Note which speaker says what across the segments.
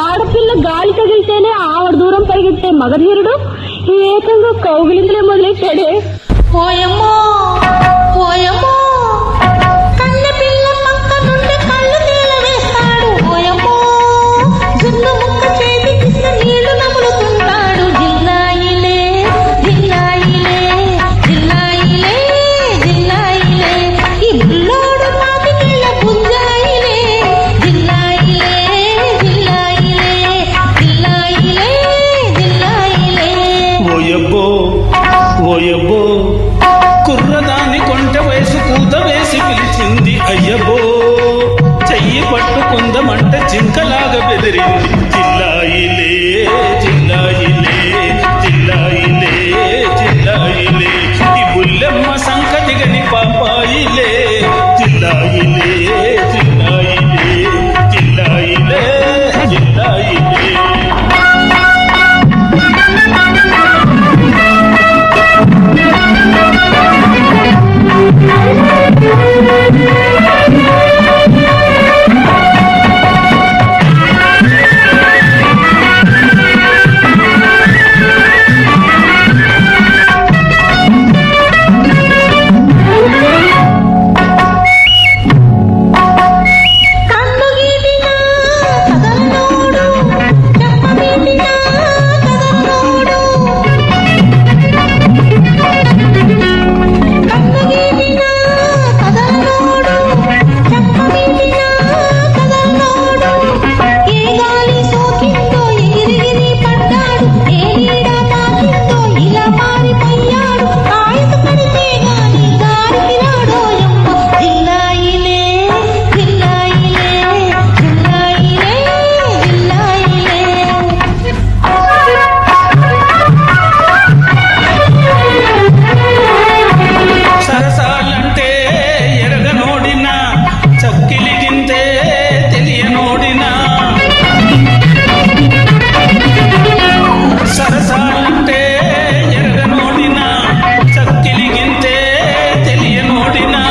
Speaker 1: ఆడపిల్ల గాలి తగిలితేనే ఆవిడ దూరం పరిగెత్తే మగధీరుడు ఏకంగా కౌగిలింతలే మొదలెట్టాడే.
Speaker 2: పోయమ్మో పోయమ్మో కన్నె పిల్ల పక్క నుండి కళ్ళు నీళ్ళ వేస్తాడు. పోయమ్మో జున్ను ముక్క చేతి కింద నీళ్లు నములుతుంటాడు. జిల్లాయిలే జిల్లాయిలే జిల్లాయిలే జిల్లాయిలే ఈ బుల్లోడు పాతికేళ్ల బుంజాయిలే. జిల్లాయిలే జిల్లాయిలే జిల్లాయిలే జిల్లాయిలే.
Speaker 3: ఓయబ్బో ఓయబ్బో కుర్రదాని కొంట వయసు కూత వేసి పిలిచింది. అయ్యబ్బో చెయ్యి పట్టుకుందమంట జింకలాగా బెదిరింది. జిల్లాయిలే జిల్లాయిలే జిల్లాయిలే జిల్లాయిలే ఈ బుల్లెమ్మ సంకటి గని పాపాయిలే. జిల్లాయిలే జిల్లాయిలే జిల్లాయిలే జిల్లాయిలే.
Speaker 2: కన్ను గీటినా కదల్నోడు చెప్పబీటినా కదల్నోడు. కన్ను గీటినా కదల్నోడు చెప్పబీటినా కదల్నోడు. ఏ గాలి సోకిందో ఎగిరిగిరి పడ్డాడు. ఏ నీడ తాకిందో ఇలా పారిపోయాడు. ఆయుధ పడితే గాని దారికి రాడోయమ్మ. జిల్లాయిలే జిల్లాయిలే జిల్లాయిలే జిల్లాయిలే.
Speaker 3: సరసాలంటే ఎరగనోడినా చక్కిలి గింతే తెలియనోడినా. సరసాలంటే ఎరగనోడినా చక్కిలి గింతే తెలియనోడినా.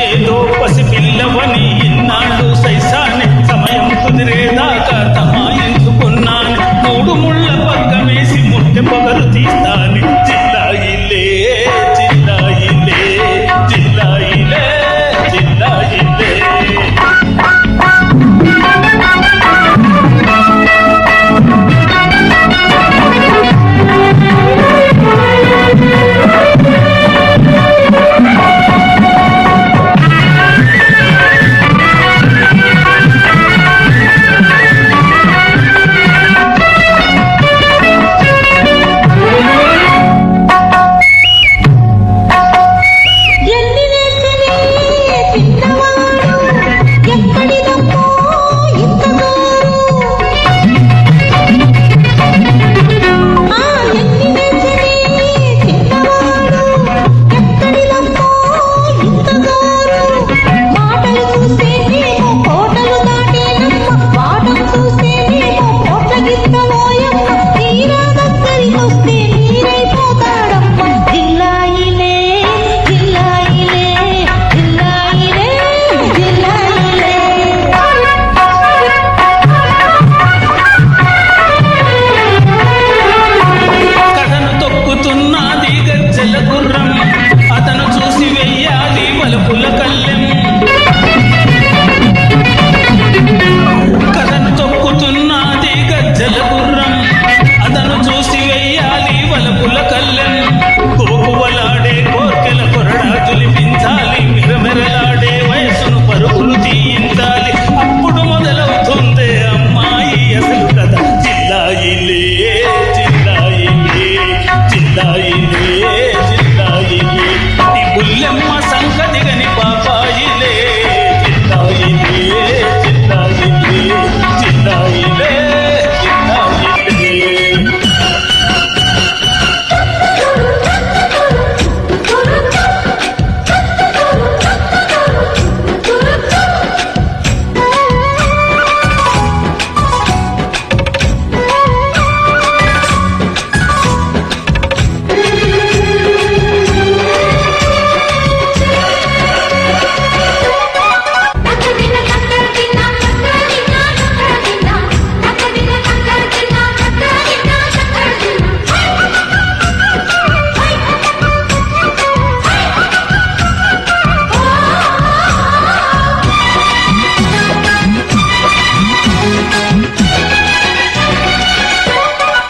Speaker 3: ఏదో పసిపిల్లవని ఇన్నాళ్ళు సైసాన్ని సమయం కుదిరేదాకా తమ